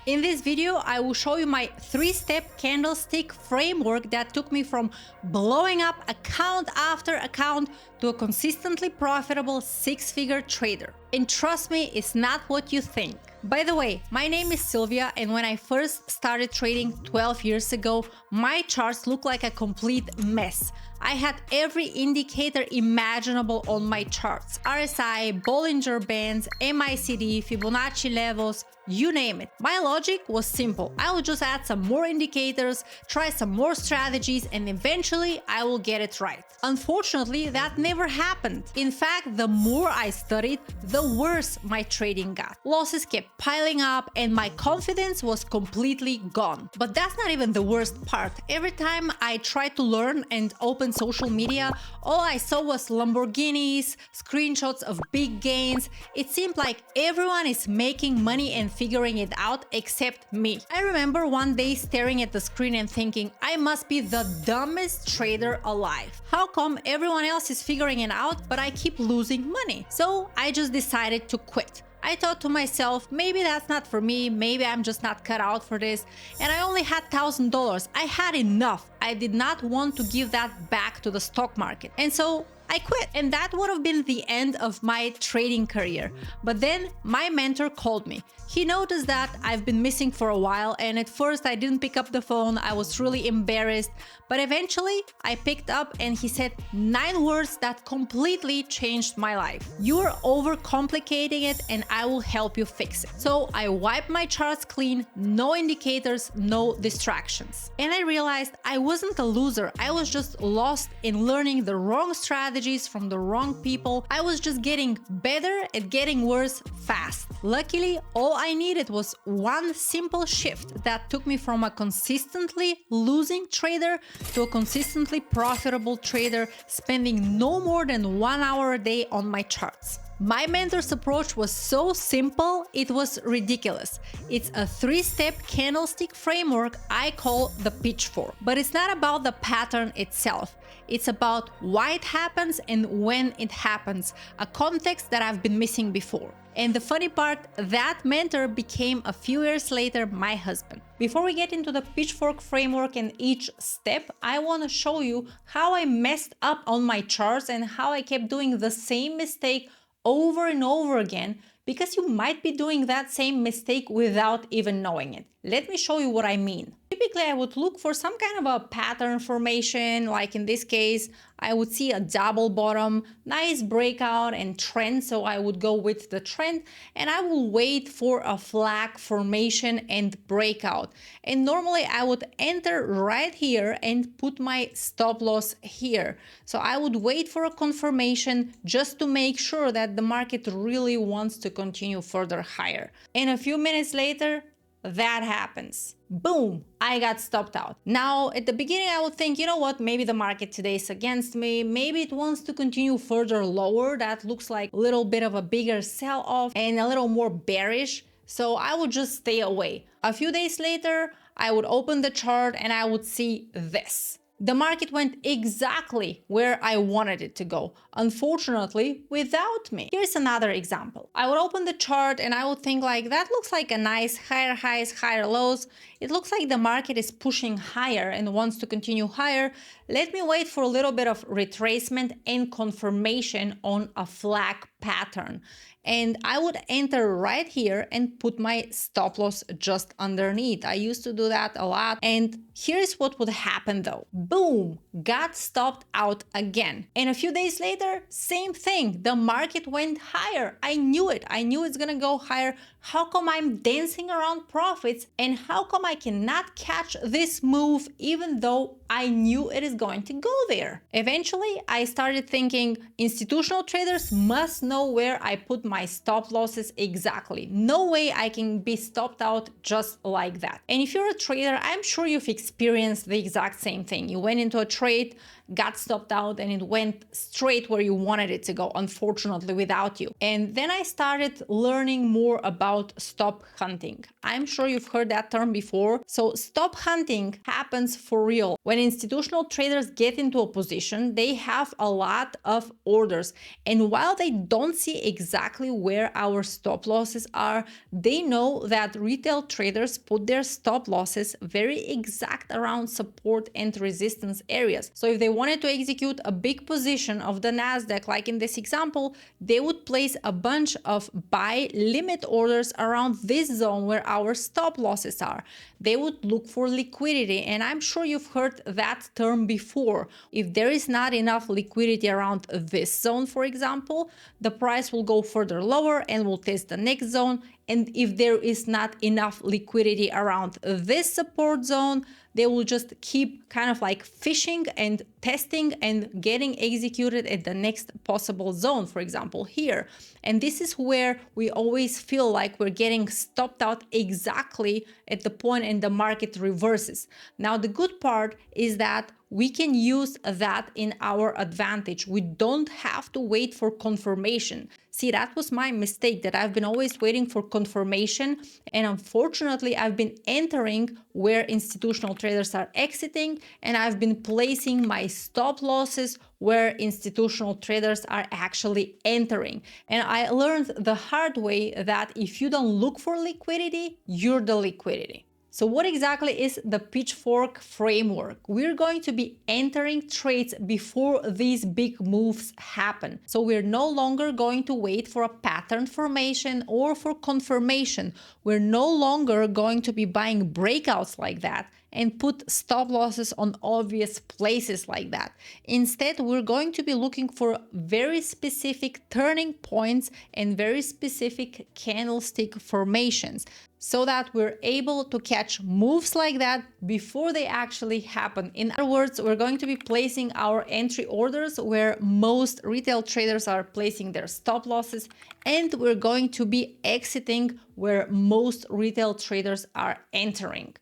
In this video, I will show you my 3-step candlestick framework that took me from blowing up account after account to a consistently profitable 6-figure trader. And trust me, it's not what you think. By the way, my name is Sylvia, and when I first started trading 12 years ago, my charts looked like a complete mess. I had every indicator imaginable on my charts: RSI, Bollinger Bands, MACD, Fibonacci levels, you name it. My logic was simple. I will just add some more indicators, try some more strategies, and eventually I will get it right. Unfortunately, that never happened. In fact, the more I studied, the worse my trading got. Losses kept piling up and my confidence was completely gone. But that's not even the worst part. Every time I tried to learn and open social media, all I saw was Lamborghinis, screenshots of big gains. It seemed like everyone is making money and figuring it out except me. I remember one day staring at the screen and thinking, I must be the dumbest trader alive. How come everyone else is figuring it out, but I keep losing money? So I just decided to quit. I thought to myself, maybe that's not for me, maybe I'm just not cut out for this, and I only had $1,000. I had enough. I did not want to give that back to the stock market. And so I quit, and that would have been the end of my trading career. But then my mentor called me. He noticed that I've been missing for a while, and at first I didn't pick up the phone. I was really embarrassed, but eventually I picked up and he said 9 words that completely changed my life. You're overcomplicating it and I will help you fix it. So I wiped my charts clean, no indicators, no distractions. And I realized I wasn't a loser. I was just lost in learning the wrong strategies from the wrong people. I was just getting better at getting worse fast. Luckily, all I needed was one simple shift that took me from a consistently losing trader to a consistently profitable trader, spending no more than 1 hour a day on my charts. My mentor's approach was so simple, it was ridiculous. It's a 3-step candlestick framework I call the Pitchfork. But it's not about the pattern itself. It's about why it happens and when it happens, a context that I've been missing before. And the funny part, that mentor became a few years later my husband. Before we get into the Pitchfork framework and each step, I want to show you how I messed up on my charts and how I kept doing the same mistake over and over again, because you might be doing that same mistake without even knowing it. Let me show you what I mean. Typically, I would look for some kind of a pattern formation, like in this case, I would see a double bottom, nice breakout and trend, so I would go with the trend and I will wait for a flag formation and breakout. And normally I would enter right here and put my stop loss here. So I would wait for a confirmation just to make sure that the market really wants to continue further higher. And a few minutes later, that happens. Boom, I got stopped out. Now, at the beginning, I would think, you know what, maybe the market today is against me. Maybe it wants to continue further lower. That looks like a little bit of a bigger sell-off and a little more bearish. So I would just stay away. A few days later, I would open the chart and I would see this. The market went exactly where I wanted it to go, unfortunately, without me. Here's another example. I would open the chart and I would think like, that looks like a nice higher highs, higher lows. It looks like the market is pushing higher and wants to continue higher. Let me wait for a little bit of retracement and confirmation on a flag pattern. And I would enter right here and put my stop loss just underneath. I used to do that a lot. And here's what would happen though. Boom, got stopped out again. And a few days later, same thing. The market went higher. I knew it. I knew it's gonna go higher. How come I'm dancing around profits? And how come I cannot catch this move even though I knew it is going to go there? Eventually, I started thinking institutional traders must know where I put my stop losses exactly. No way I can be stopped out just like that. And if you're a trader, I'm sure you've experienced the exact same thing. You went into a trade, got stopped out, and it went straight where you wanted it to go, unfortunately, without you. And then I started learning more about stop hunting. I'm sure you've heard that term before. So stop hunting happens for real. When institutional traders get into a position, they have a lot of orders. And while they don't see exactly exactly where our stop losses are. They know that retail traders put their stop losses very exact around support and resistance areas. So if they wanted to execute a big position of the Nasdaq, like in this example, they would place a bunch of buy limit orders around this zone where our stop losses are. They would look for liquidity, and I'm sure you've heard that term before. If there is not enough liquidity around this zone, for example, the price will go further lower and will test the next zone. And if there is not enough liquidity around this support zone, they will just keep kind of like fishing and testing and getting executed at the next possible zone, for example, here. And this is where we always feel like we're getting stopped out exactly at the point and the market reverses. Now, the good part is that we can use that in our advantage. We don't have to wait for confirmation. See, that was my mistake, that I've been always waiting for confirmation. And unfortunately, I've been entering where institutional traders are exiting, and I've been placing my stop losses where institutional traders are actually entering. And I learned the hard way that if you don't look for liquidity, you're the liquidity. So what exactly is the Pitchfork Framework? We're going to be entering trades before these big moves happen. So we're no longer going to wait for a pattern formation or for confirmation. We're no longer going to be buying breakouts like that and put stop losses on obvious places like that. Instead, we're going to be looking for very specific turning points and very specific candlestick formations, so that we're able to catch moves like that before they actually happen. In other words, we're going to be placing our entry orders where most retail traders are placing their stop losses, and we're going to be exiting where most retail traders are entering.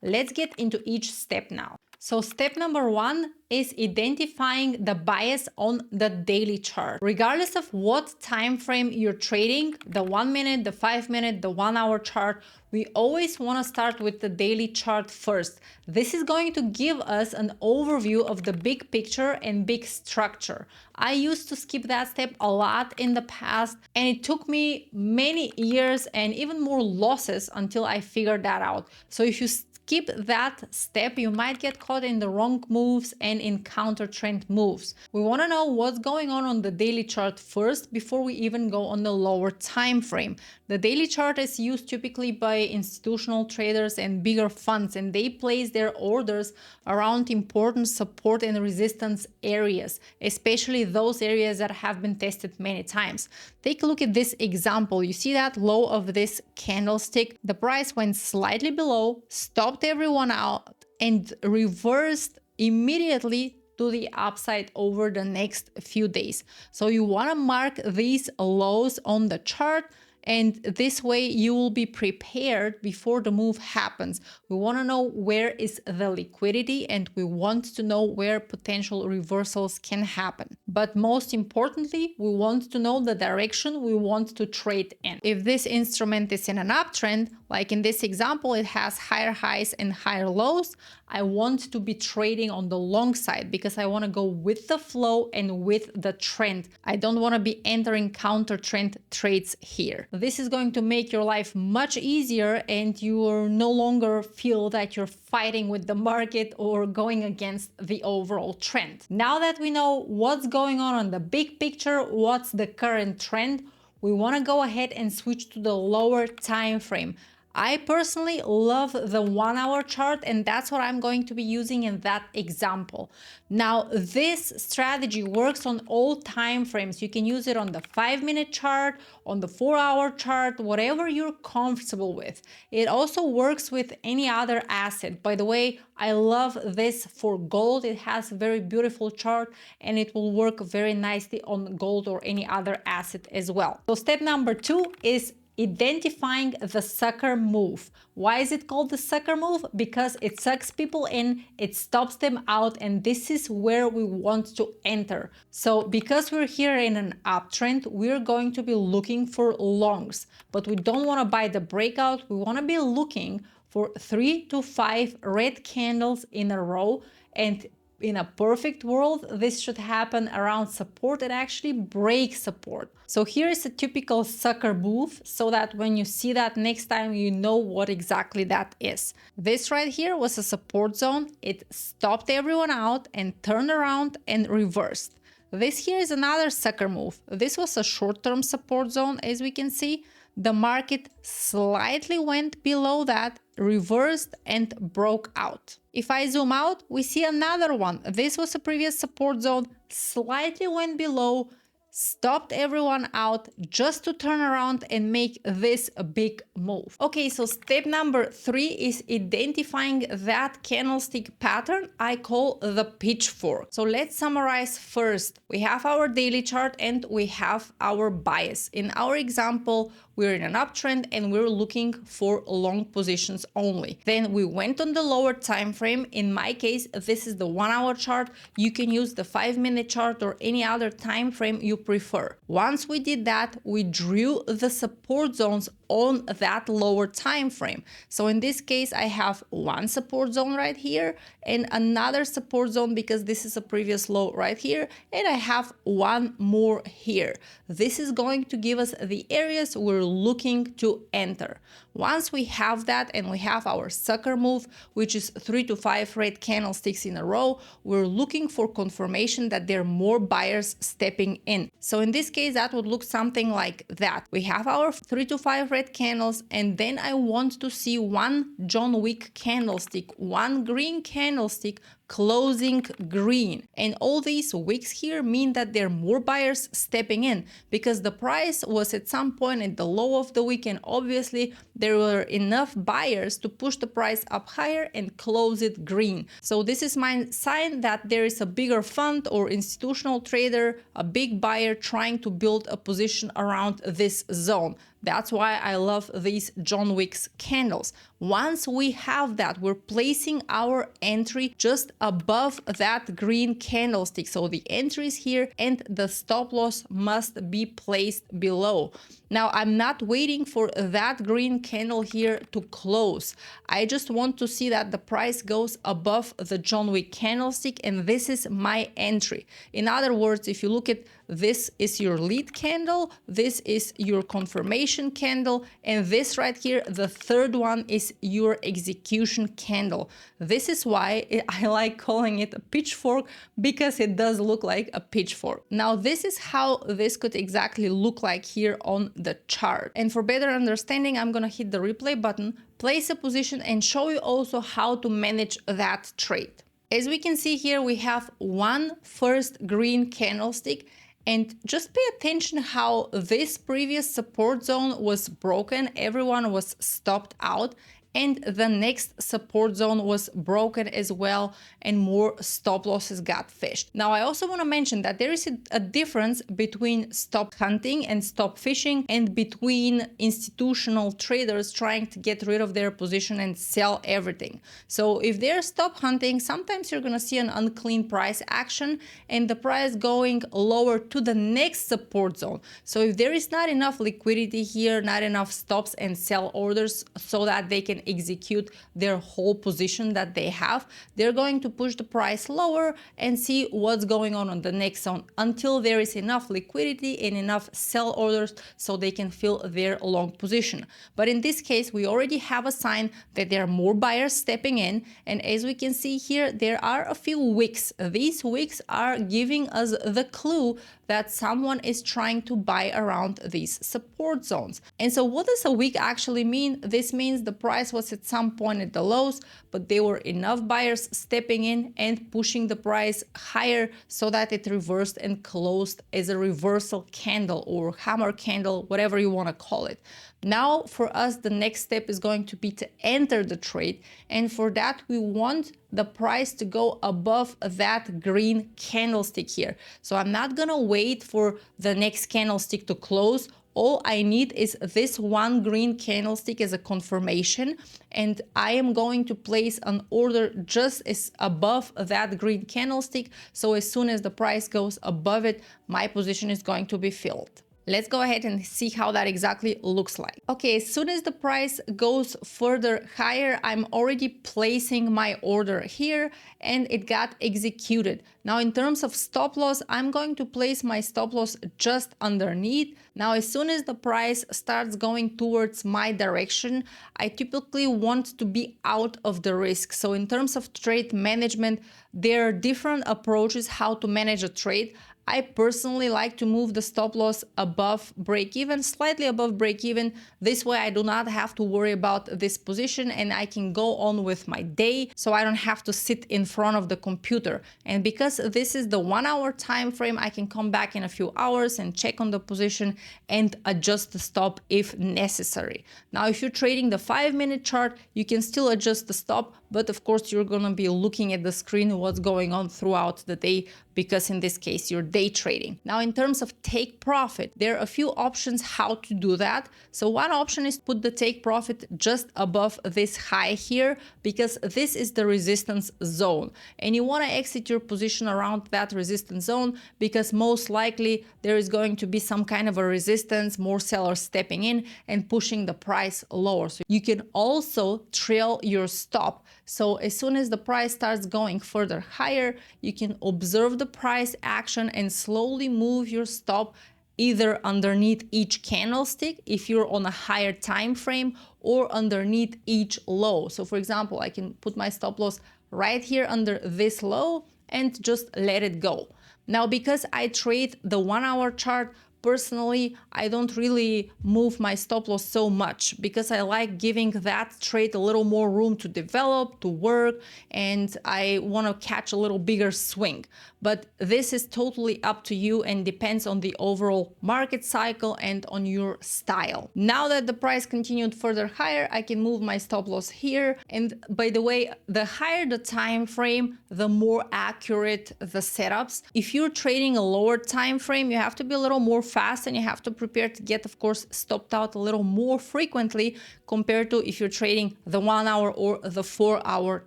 Let's get into each step now. So step number one is identifying the bias on the daily chart. Regardless of what time frame you're trading, the 1 minute, the 5 minute, the 1 hour chart, we always want to start with the daily chart first. This is going to give us an overview of the big picture and big structure. I used to skip that step a lot in the past, and it took me many years and even more losses until I figured that out. So if you skip that step, you might get caught in the wrong moves and in counter trend moves. We want to know what's going on the daily chart first before we even go on the lower time frame. The daily chart is used typically by institutional traders and bigger funds, and they place their orders around important support and resistance areas, especially those areas that have been tested many times. Take a look at this example. You see that low of this candlestick? The price went slightly below, stopped everyone out, and reversed immediately to the upside over the next few days. So you want to mark these lows on the chart, and this way you will be prepared before the move happens. We want to know where is the liquidity, and we want to know where potential reversals can happen. But most importantly, we want to know the direction we want to trade in. If this instrument is in an uptrend, like in this example, it has higher highs and higher lows, I want to be trading on the long side because I want to go with the flow and with the trend. I don't want to be entering counter trend trades here. This is going to make your life much easier, and you will no longer feel that you're fighting with the market or going against the overall trend. Now that we know what's going on the big picture, what's the current trend, we want to go ahead and switch to the lower time frame. I personally love the 1 hour chart, and that's what I'm going to be using in that example. Now, this strategy works on all time frames. You can use it on the 5-minute chart, on the 4-hour chart, whatever you're comfortable with. It also works with any other asset. By the way, I love this for gold. It has a very beautiful chart, and it will work very nicely on gold or any other asset as well. So step number 2 is identifying the sucker move. Why is it called the sucker move? Because it sucks people in, it stops them out, and this is where we want to enter. So because we're here in an uptrend, we're going to be looking for longs, but we don't want to buy the breakout. We want to be looking for 3 to 5 red candles in a row, and in a perfect world, this should happen around support and actually break support. So here is a typical sucker move, so that when you see that next time, you know what exactly that is. This right here was a support zone. It stopped everyone out and turned around and reversed. This here is another sucker move. This was a short-term support zone, as we can see. The market slightly went below that, reversed and broke out. If I zoom out, we see another one. This was a previous support zone, slightly went below, stopped everyone out just to turn around and make this a big move. Okay, so step number 3 is identifying that candlestick pattern I call the pitchfork. So let's summarize first. We have our daily chart and we have our bias. In our example, we're in an uptrend and we're looking for long positions only. Then we went on the lower time frame. In my case, this is the 1 hour chart. You can use the 5-minute chart or any other time frame you prefer. Once we did that, we drew the support zones on that lower time frame. So in this case, I have one support zone right here and another support zone because this is a previous low right here, and I have one more here. This is going to give us the areas we're looking to enter. Once we have that and we have our sucker move, which is 3 to 5 red candlesticks in a row, we're looking for confirmation that there are more buyers stepping in. So in this case, that would look something like that. We have our 3 to 5 red candles, and then I want to see one John Wick candlestick, one green candlestick closing green, and all these wicks here mean that there are more buyers stepping in because the price was at some point at the low of the week, and obviously there were enough buyers to push the price up higher and close it green. So this is my sign that there is a bigger fund or institutional trader, a big buyer trying to build a position around this zone. That's why I love these John Wick's candles. Once we have that, we're placing our entry just above that green candlestick. So the entry is here and the stop loss must be placed below. Now, I'm not waiting for that green candle here to close. I just want to see that the price goes above the John Wick candlestick, and this is my entry. In other words, if you look at this is your lead candle, this is your confirmation candle, and this right here, the third one is your execution candle. This is why I like calling it a pitchfork, because it does look like a pitchfork. Now, this is how this could exactly look like here on the chart. And for better understanding, I'm gonna hit the replay button, place a position, and show you also how to manage that trade. As we can see here, we have one first green candlestick. And just pay attention how this previous support zone was broken, everyone was stopped out, and the next support zone was broken as well, and more stop losses got fished. Now, I also want to mention that there is a difference between stop hunting and stop fishing, and between institutional traders trying to get rid of their position and sell everything. So if they're stop hunting, sometimes you're going to see an unclean price action and the price going lower to the next support zone. So if there is not enough liquidity here, not enough stops and sell orders so that they can execute their whole position that they have, they're going to push the price lower and see what's going on the next zone until there is enough liquidity and enough sell orders so they can fill their long position. But in this case, we already have a sign that there are more buyers stepping in, and as we can see here, there are a few wicks. These wicks are giving us the clue that someone is trying to buy around these support zones. And so what does a wick actually mean? This means the price was at some point at the lows, but there were enough buyers stepping in and pushing the price higher so that it reversed and closed as a reversal candle or hammer candle, whatever you want to call it. Now, for us, the next step is going to be to enter the trade. And for that, we want the price to go above that green candlestick here. So I'm not going to wait for the next candlestick to close. All I need is this one green candlestick as a confirmation, and I am going to place an order just as above that green candlestick. So as soon as the price goes above it, my position is going to be filled. Let's go ahead and see how that exactly looks like. Okay, as soon as the price goes further higher, I'm already placing my order here and it got executed. Now, in terms of stop loss, I'm going to place my stop loss just underneath. Now, as soon as the price starts going towards my direction, I typically want to be out of the risk. So in terms of trade management, there are different approaches how to manage a trade. I personally like to move the stop loss above break even, slightly above break even. This way I do not have to worry about this position and I can go on with my day, so I don't have to sit in front of the computer. And because this is the 1 hour time frame, I can come back in a few hours and check on the position and adjust the stop if necessary. Now, if you're trading the 5-minute chart, you can still adjust the stop, but of course you're gonna be looking at the screen what's going on throughout the day, because in this case you're day trading. Now, in terms of take profit, there are a few options how to do that. So one option is put the take profit just above this high here, because this is the resistance zone and you want to exit your position around that resistance zone, because most likely there is going to be some kind of a resistance, more sellers stepping in and pushing the price lower. So you can also trail your stop. So as soon as the price starts going further higher, you can observe the price action and slowly move your stop either underneath each candlestick if you're on a higher time frame, or underneath each low. So for example, I can put my stop loss right here under this low and just let it go. Now, because I trade the 1 hour chart, personally, I don't really move my stop loss so much, because I like giving that trade a little more room to develop, to work, and I want to catch a little bigger swing. But this is totally up to you and depends on the overall market cycle and on your style. Now that the price continued further higher, I can move my stop loss here. And by the way, the higher the time frame, the more accurate the setups. If you're trading a lower time frame, you have to be a little more fast and you have to prepare to get, of course, stopped out a little more frequently compared to if you're trading the 1 hour or the 4 hour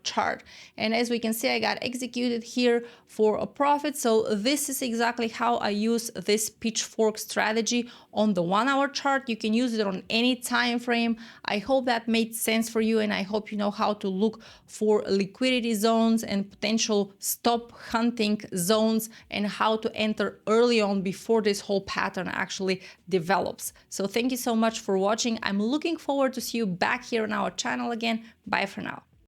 chart. And as we can see, I got executed here for a profit. So this is exactly how I use this pitchfork strategy on the 1 hour chart. You can use it on any time frame. I hope that made sense for you, and I hope you know how to look for liquidity zones and potential stop hunting zones, and how to enter early on before this whole pattern actually develops. So thank you so much for watching. I'm looking forward to see you back here on our channel again. Bye for now.